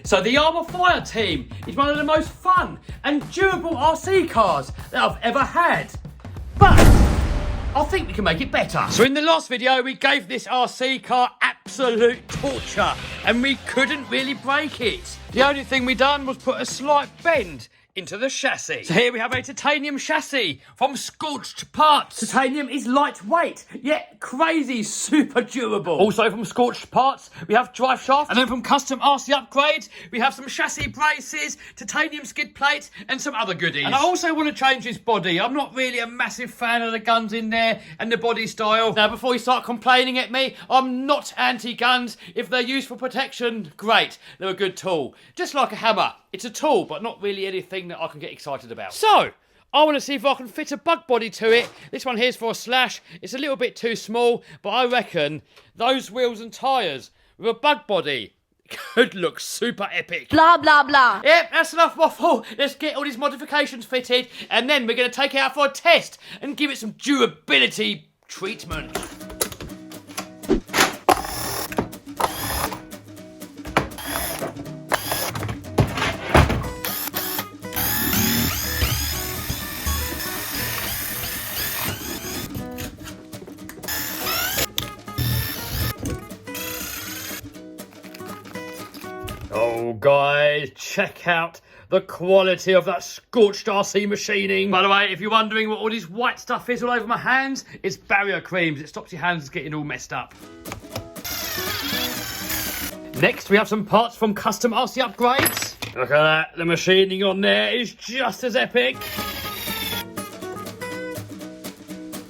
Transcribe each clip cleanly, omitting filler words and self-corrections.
So the Armour Fire team is one of the most fun and durable RC cars that I've ever had. But I think we can make it better. So in the last video, we gave this RC car absolute torture and we couldn't really break it. The only thing we done was put a slight bend into the chassis. So here we have a titanium chassis from Scorched Parts. Titanium is lightweight, yet crazy super durable. Also from Scorched Parts, we have drive shaft. And then from Custom RC Upgrades, we have some chassis braces, titanium skid plates, and some other goodies. And I also want to change this body. I'm not really a massive fan of the guns in there and the body style. Now, before you start complaining at me, I'm not anti-guns. If they're used for protection, great. They're a good tool. Just like a hammer. It's a tool, but not really anything that I can get excited about. So, I want to see if I can fit a bug body to it. This one here's for a slash. It's a little bit too small, but I reckon those wheels and tyres with a bug body could look super epic. Blah, blah, blah. Yep, that's enough waffle. Let's get all these modifications fitted, and then we're going to take it out for a test and give it some durability treatment. Oh, guys, check out the quality of that Scorched RC machining. By the way, if you're wondering what all this white stuff is all over my hands, it's barrier creams. It stops your hands getting all messed up. Next, we have some parts from Custom RC Upgrades. Look at that. The machining on there is just as epic.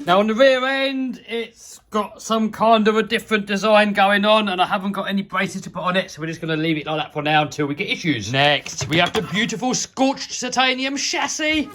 Now, on the rear end, it's got some kind of a different design going on, and I haven't got any braces to put on it, so we're just going to leave it like that for now until we get issues. Next, we have the beautiful Scorched titanium chassis.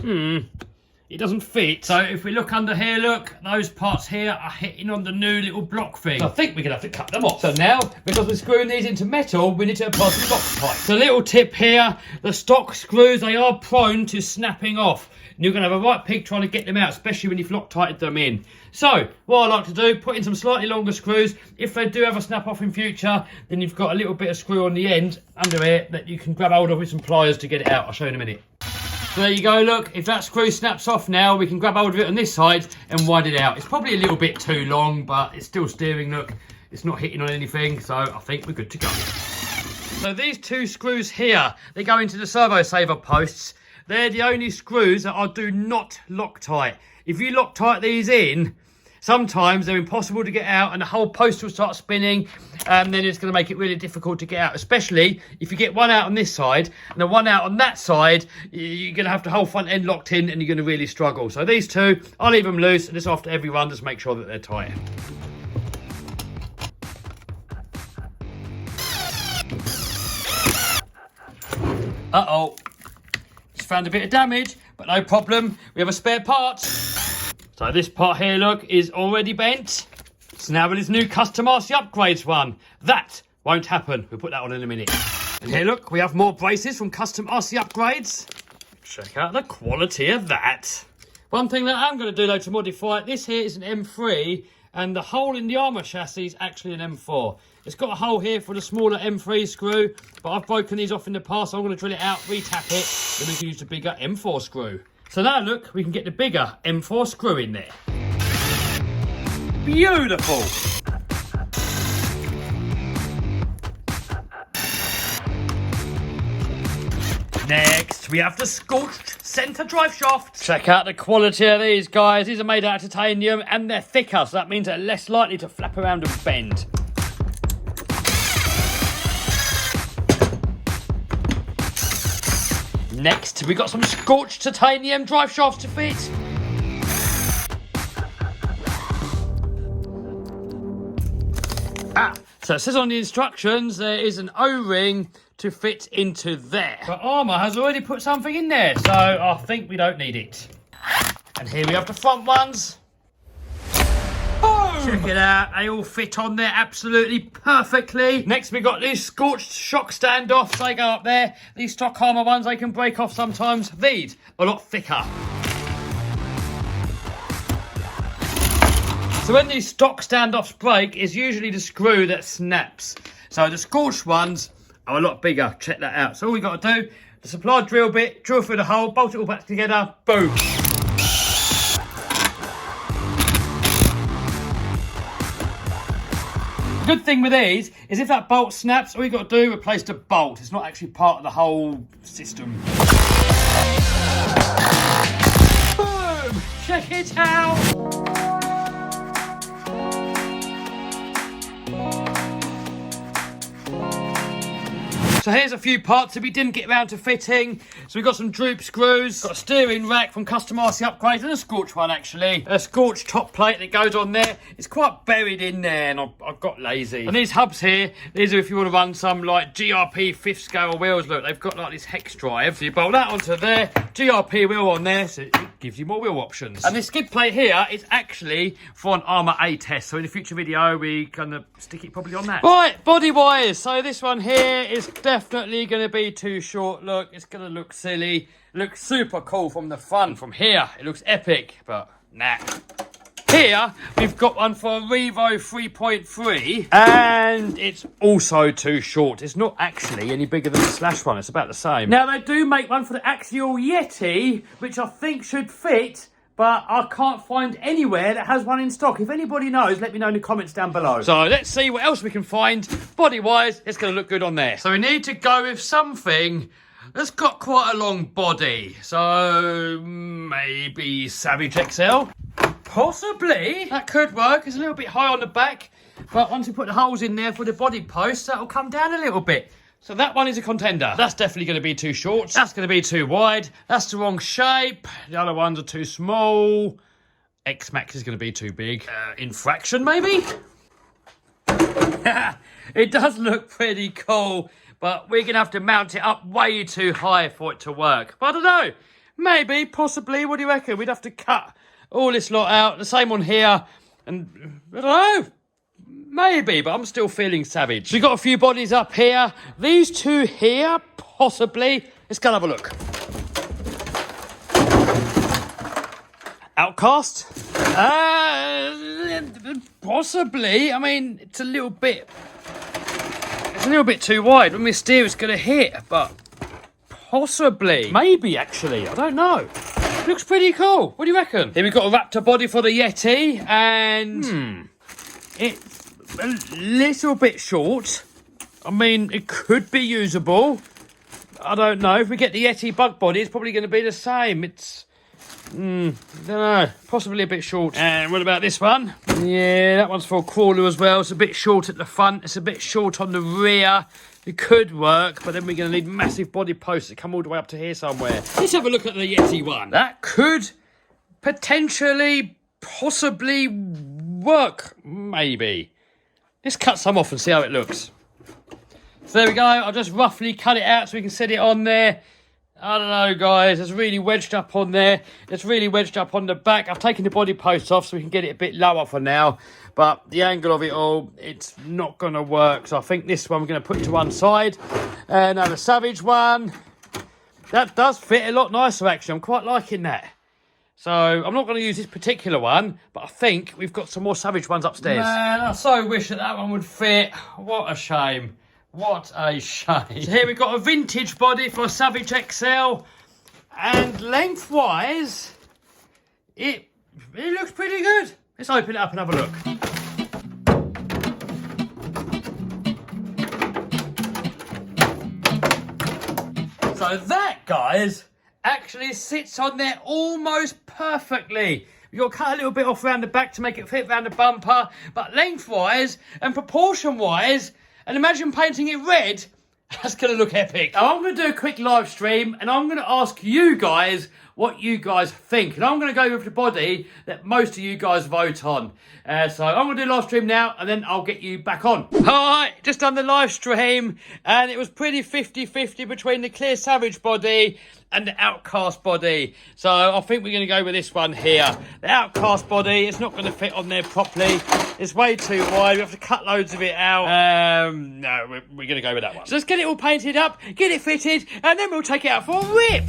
It doesn't fit. So if we look under here, look, those parts here are hitting on the new little block thing. So I think we're going to have to cut them off. So now, because we're screwing these into metal, we need to apply some Loctite. So a little tip here, the stock screws, they are prone to snapping off. And you're going to have a right pig trying to get them out, especially when you've Loctited them in. So, what I like to do, put in some slightly longer screws. If they do have a snap off in future, then you've got a little bit of screw on the end under here that you can grab hold of with some pliers to get it out. I'll show you in a minute. So there you go, look, if that screw snaps off now, we can grab hold of it on this side and wind it out. It's probably a little bit too long, but it's still steering, look. It's not hitting on anything, so I think we're good to go. So these two screws here, they go into the servo saver posts. They're the only screws that I do not Loctite. If you Loctite these in, sometimes they're impossible to get out and the whole post will start spinning, and then it's going to make it really difficult to get out, especially if you get one out on this side and the one out on that side. You're going to have the whole front end locked in and you're going to really struggle. So these two, I'll leave them loose, and just after every run, just make sure that they're tight. Uh-oh. Found a bit of damage, but no problem. We have a spare part. So this part here, look, is already bent. So now with this new Custom RC Upgrades one, that won't happen. We'll put that on in a minute. And here, look, we have more braces from Custom RC Upgrades. Check out the quality of that. One thing that I'm going to do, though, to modify it, this here is an M3, and the hole in the armour chassis is actually an M4. It's got a hole here for the smaller M3 screw, but I've broken these off in the past, so I'm going to drill it out, re-tap it, then we can use the bigger M4 screw. So now, look, we can get the bigger M4 screw in there. Beautiful! Next, we have the Scorched centre drive shaft. Check out the quality of these, guys. These are made out of titanium and they're thicker, so that means they're less likely to flap around and bend. Next, we got some Scorched titanium drive shafts to fit. So it says on the instructions there is an O-ring to fit into there. But Armour has already put something in there, so I think we don't need it. And here we have the front ones. Boom! Check it out, they all fit on there absolutely perfectly. Next we got these Scorched shock standoffs, they go up there. These stock Armour ones, they can break off sometimes. These are a lot thicker. So when these stock standoffs break, it's usually the screw that snaps. So the scorched ones are a lot bigger. Check that out. So all we got to do, the supply drill bit, drill through the hole, bolt it all back together, boom. The good thing with these is if that bolt snaps, all you got to do is replace the bolt. It's not actually part of the whole system. Boom! Check it out! So here's a few parts that we didn't get around to fitting. So we've got some droop screws, got a steering rack from Custom RC Upgrades, and a scorch one actually. A scorch top plate that goes on there. It's quite buried in there and I've got lazy. And these hubs here, these are if you want to run some like GRP 5th scale wheels. Look, they've got like this hex drive. So you bolt that onto there, GRP wheel on there, so it gives you more wheel options. And this skid plate here is actually for an Armour A test. So in a future video, we're gonna stick it probably on that. Right, body wise. So this one here is definitely going to be too short. Look, it's going to look silly. Looks super cool from the front. From here, it looks epic, but nah. Here, we've got one for a Revo 3.3, and it's also too short. It's not actually any bigger than the Slash one. It's about the same. Now, they do make one for the Axial Yeti, which I think should fit, but I can't find anywhere that has one in stock. If anybody knows, let me know in the comments down below. So let's see what else we can find. Body-wise, it's going to look good on there. So we need to go with something that's got quite a long body. So maybe Savage XL? Possibly. That could work. It's a little bit high on the back, but once we put the holes in there for the body posts, that'll come down a little bit. So that one is a contender. That's definitely going to be too short. That's going to be too wide. That's the wrong shape. The other ones are too small. X-Max is going to be too big. Infraction, maybe? It does look pretty cool, but we're going to have to mount it up way too high for it to work. But I don't know. Maybe, possibly. What do you reckon? We'd have to cut all this lot out. The same one here. And I don't know. Maybe, but I'm still feeling savage. We've got a few bodies up here. These two here, possibly. Let's go and have a look. Outcast? Possibly. I mean, it's a little bit too wide. When we steer, it's going to hit, but possibly. Maybe, actually. I don't know. Looks pretty cool. What do you reckon? Here we've got a Raptor body for the Yeti, and it's a little bit short. I mean, it could be usable. I don't know. If we get the Yeti bug body, it's probably going to be the same. It's, I don't know, possibly a bit short. And what about this one? Yeah, that one's for a crawler as well. It's a bit short at the front. It's a bit short on the rear. It could work, but then we're going to need massive body posts that come all the way up to here somewhere. Let's have a look at the Yeti one. That could potentially, possibly work, maybe. Let's cut some off and see how it looks. So there we go. I'll just roughly cut it out so we can set it on there. I don't know, guys. It's really wedged up on there. It's really wedged up on the back. I've taken the body posts off so we can get it a bit lower for now. But the angle of it all, it's not going to work. So I think this one we're going to put to one side. And now the Savage one. That does fit a lot nicer, actually. I'm quite liking that. So I'm not going to use this particular one, but I think we've got some more Savage ones upstairs. Man, I so wish that one would fit. What a shame. What a shame. So here we've got a vintage body for a Savage XL. And lengthwise, it looks pretty good. Let's open it up and have a look. So that, guys, actually sits on there almost perfectly. You've got to cut a little bit off around the back to make it fit around the bumper, but lengthwise and proportion-wise, and imagine painting it red, that's going to look epic. Now I'm going to do a quick live stream, and I'm going to ask you guys what you guys think. And I'm going to go with the body that most of you guys vote on. So I'm going to do a live stream now, and then I'll get you back on. All right, just done the live stream, and it was pretty 50-50 between the Clear Savage body and the Outcast body. So I think we're going to go with this one here. The Outcast body, it's not going to fit on there properly. It's way too wide. We have to cut loads of it out. No, we're going to go with that one. So let's get it all painted up, get it fitted, and then we'll take it out for a rip.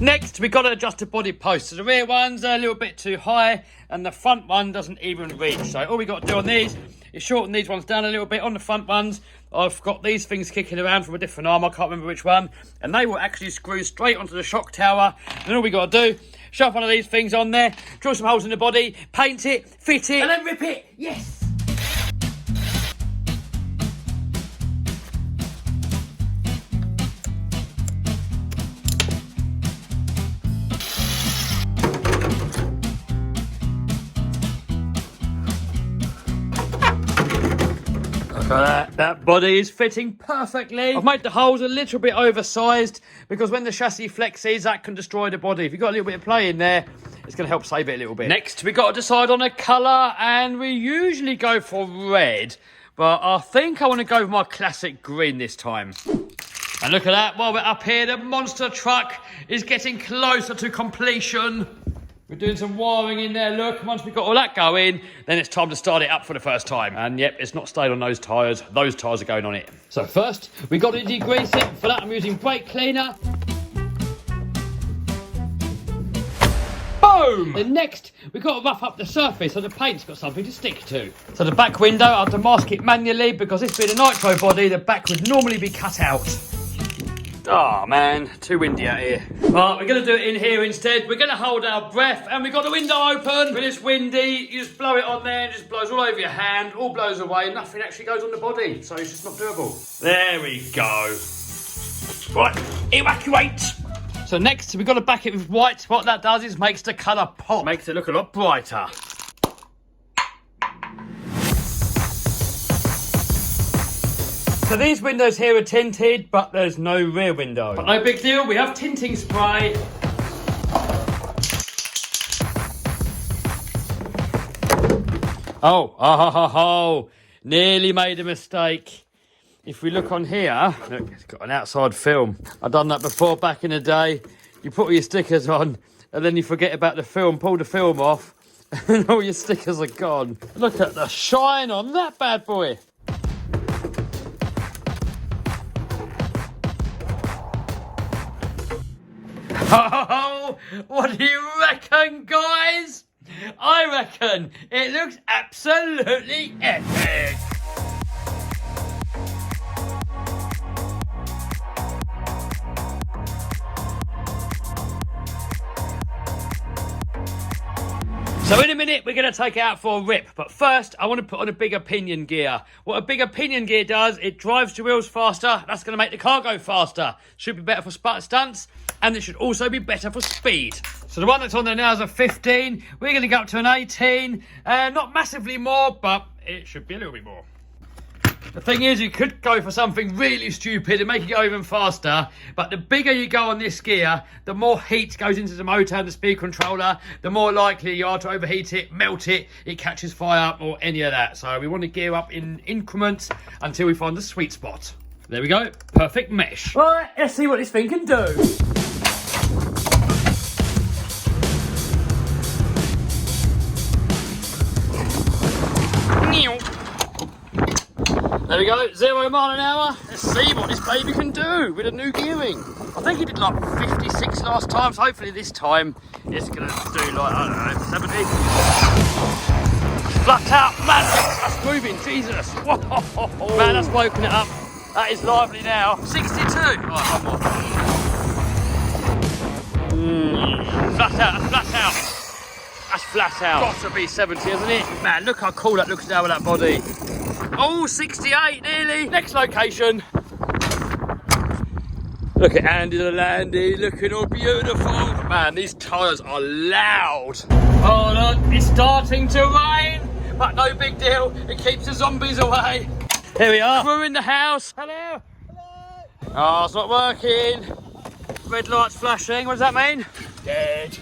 Next, we've got to adjust the body post. So the rear one's a little bit too high and the front one doesn't even reach. So all we got to do on these is shorten these ones down a little bit. On the front ones, I've got these things kicking around from a different arm. I can't remember which one. And they will actually screw straight onto the shock tower. And all we got to do, shove one of these things on there, drill some holes in the body, paint it, fit it, and then rip it. Yes! Look at that, that body is fitting perfectly. I've made the holes a little bit oversized because when the chassis flexes, that can destroy the body. If you've got a little bit of play in there, it's going to help save it a little bit. Next, we've got to decide on a colour, and we usually go for red, but I think I want to go with my classic green this time. And look at that, while we're up here, the monster truck is getting closer to completion. We're doing some wiring in there, look. Once we've got all that going, then it's time to start it up for the first time. And yep, it's not stayed on those tyres. Those tyres are going on it. So first, we've got to degrease it. For that, I'm using brake cleaner. Boom! Then next, we've got to rough up the surface so the paint's got something to stick to. So the back window, I have to mask it manually because this being a nitro body, the back would normally be cut out. Oh man, too windy out here. Right, we're going to do it in here instead. We're going to hold our breath and we've got the window open. When it's windy, you just blow it on there and it just blows all over your hand, all blows away, nothing actually goes on the body, so it's just not doable. There we go. Right, evacuate. So next, we've got to back it with white. What that does is makes the colour pop. Makes it look a lot brighter. So these windows here are tinted, but there's no rear window. But no big deal, we have tinting spray. Oh, nearly made a mistake. If we look on here, look, it's got an outside film. I've done that before back in the day. You put all your stickers on, and then you forget about the film, pull the film off, and all your stickers are gone. Look at the shine on that bad boy. Oh, what do you reckon, guys? I reckon it looks absolutely epic. So in a minute, we're going to take it out for a rip. But first, I want to put on a bigger pinion gear. What a bigger pinion gear does, it drives the wheels faster. That's going to make the car go faster. Should be better for stunts. And it should also be better for speed. So the one that's on there now is a 15. We're going to go up to an 18. Not massively more, but it should be a little bit more. The thing is, you could go for something really stupid and make it go even faster, but the bigger you go on this gear, the more heat goes into the motor and the speed controller, the more likely you are to overheat it, melt it, it catches fire, or any of that. So we want to gear up in increments until we find the sweet spot. There we go, perfect mesh. Right, let's see what this thing can do. There we go, 0 mile an hour. Let's see what this baby can do with a new gearing. I think he did like 56 last time, so hopefully this time it's gonna do like, I don't know, 70. Flat out, man, that's moving, Jesus. Whoa. Man, that's woken it up. That is lively now. 62. Right, one more. Flat out, that's flat out. That's flat out. Got to be 70, isn't it? Man, look how cool that looks now with that body. Oh, 68 nearly. Next location. Look at Andy the Landy, looking all beautiful. Man, these tyres are loud. Oh look, it's starting to rain, but no big deal. It keeps the zombies away. Here we are. We're in the house. Hello. Hello. Oh, it's not working. Red light's flashing. What does that mean? Dead.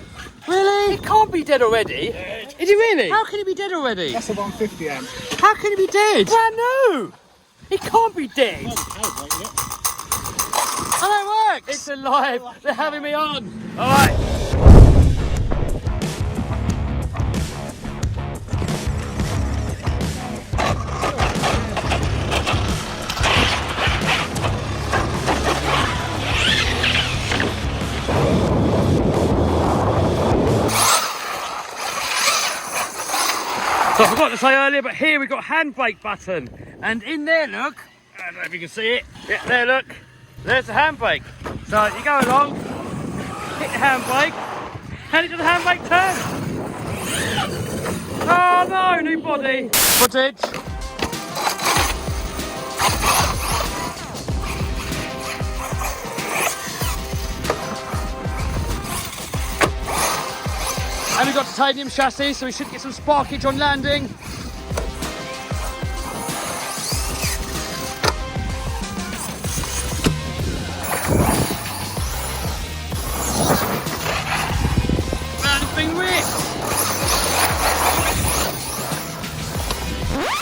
Really? It can't be dead already. Dead. Is it really? How can it be dead already? That's a 150 amp. How can it be dead? Brand new. It can't be dead. Oh, it works. It's alive. They're having me on. All right. Forgot to say earlier, but here we've got a handbrake button. And in there, look, I don't know if you can see it. Yeah, there, look. There's the handbrake. So you go along, hit the handbrake, and it does the handbrake turn. Oh no, new body. Footage. And we've got titanium chassis, so we should get some sparkage on landing. Man, it's been ripped!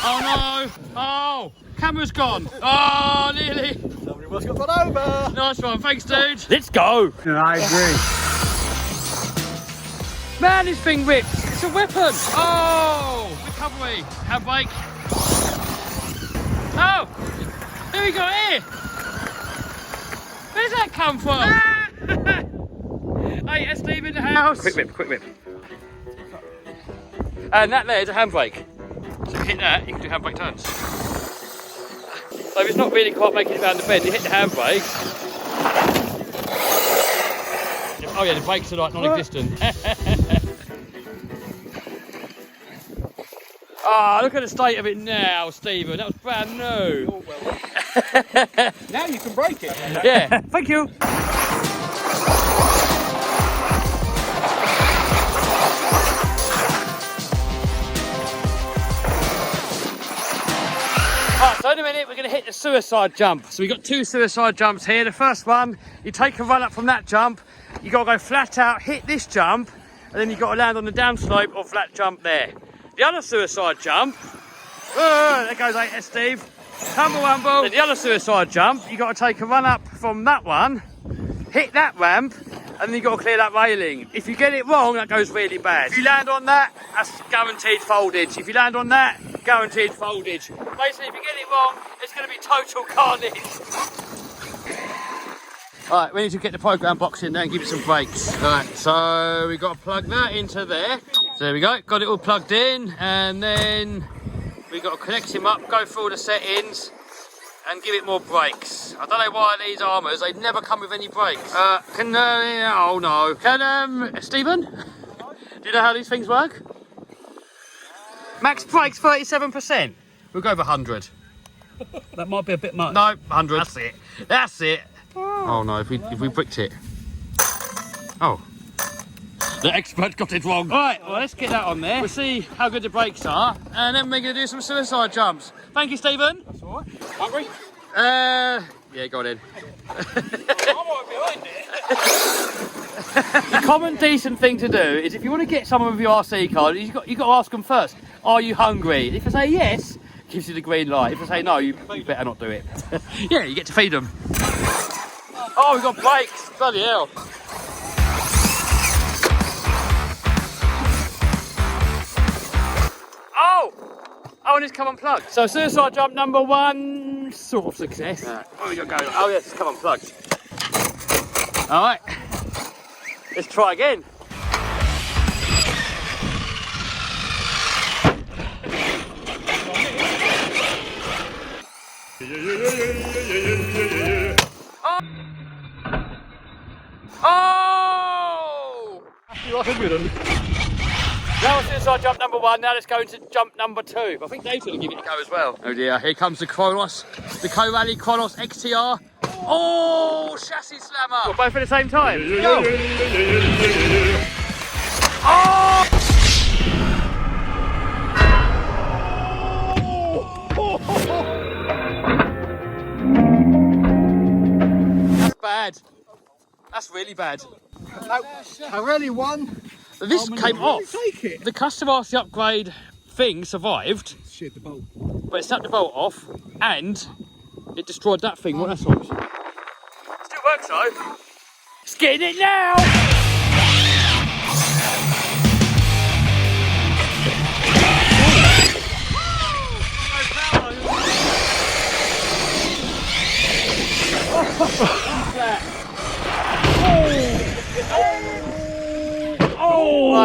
Oh no! Oh! Camera's gone! Oh, nearly! Somebody must have got run over! Nice one, thanks dude! Let's go! Yeah, I agree. Man, this thing ripped! It's a weapon! Oh! Recovery! Handbrake! Oh! Here we go, here! Where's that come from? Hey, Steve in the house! Quick whip. And that there's a handbrake. So if you hit that, you can do handbrake turns. So if it's not really quite making it around the bend, you hit the handbrake. Oh yeah, the brakes are like non-existent. Ah, look at the state of it now, Stephen. That was brand new. Oh, well. Now you can break it. Yeah, thank you. Right, so in a minute we're going to hit the suicide jump. So we've got two suicide jumps here. The first one, you take a run up from that jump, you got to go flat out, hit this jump, and then you've got to land on the downslope or flat jump there. The other suicide jump, there goes Steve, humble wumble. Then the other suicide jump, you've got to take a run up from that one, hit that ramp, and then you've got to clear that railing. If you get it wrong, that goes really bad. If you land on that, that's guaranteed foldage. If you land on that, guaranteed foldage. Basically, if you get it wrong, it's going to be total carnage. Alright, we need to get the program box in there and give it some brakes. Alright, so we've got to plug that into there. So there we go, got it all plugged in, and then we've got to connect him up, go through all the settings, and give it more brakes. I don't know why these Armours, they never come with any brakes. Oh no. Stephen? Do you know how these things work? Max brakes 37%. We'll go over 100. That might be a bit much. No, 100. That's it. Oh no, if we bricked it. Oh. The expert got it wrong. Right, well let's get that on there. We'll see how good the brakes are, and then we're going to do some suicide jumps. Thank you, Stephen. That's all right. Hungry? Yeah, go on in. I'm right behind it. The common decent thing to do is if you want to get someone with your RC card, you've got to ask them first, are you hungry? If they say yes, gives you the green light. If they say no, you better not do it. Yeah, you get to feed them. Oh, we've got brakes. Bloody hell. Oh, and it's come unplugged. So suicide jump number one, sort of success. Right. What have we got going? Oh yes, it's come unplugged. All right, let's try again. Oh! You like a good one? That was suicide jump number one. Now let's go into jump number two. I think Dave's going to give it a go as well. Oh dear, here comes the Kronos, the Co-Rally Kronos XTR. Oh, chassis slammer. We're both at the same time. Go! Oh! That's bad. That's really bad. No, I really won. This came off. Take it. The custom RC upgrade thing survived. Shit, the bolt. But it snapped the bolt off and it destroyed that thing. What that's on. Still works though. It's getting it now!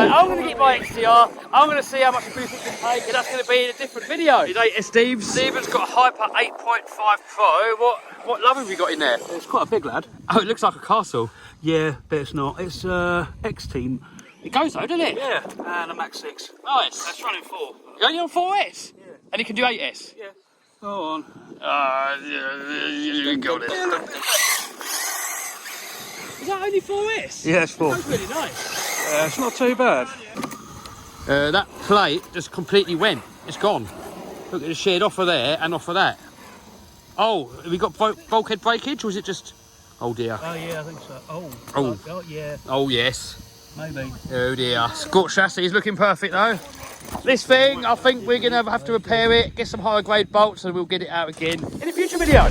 I'm going to get my XTR. I'm going to see how much a boost it can take, and that's going to be in a different video. Is it Steve? Stephen's got a Hyper 8.5 Pro. What love have you got in there? It's quite a big lad. Oh, it looks like a castle. Yeah, but it's not. It's X-Team. It goes though, doesn't it? Yeah, and a Max 6. Nice. That's running 4. You're only on 4S? Yeah. And you can do 8S? Yeah. Go on. You got it. Is that only 4S? Yeah, it's 4. That's really nice. It's not too bad. That plate just completely went. It's gone. Look, it's sheared off of there and off of that. Oh, have we got bulkhead breakage, or is it just... Oh dear. Oh, yeah, I think so. Oh. Oh, yeah, Oh yes. maybe. Oh dear. Scotch chassis is looking perfect though. This thing, I think we're going to have to repair it, get some higher grade bolts, and we'll get it out again in a future video.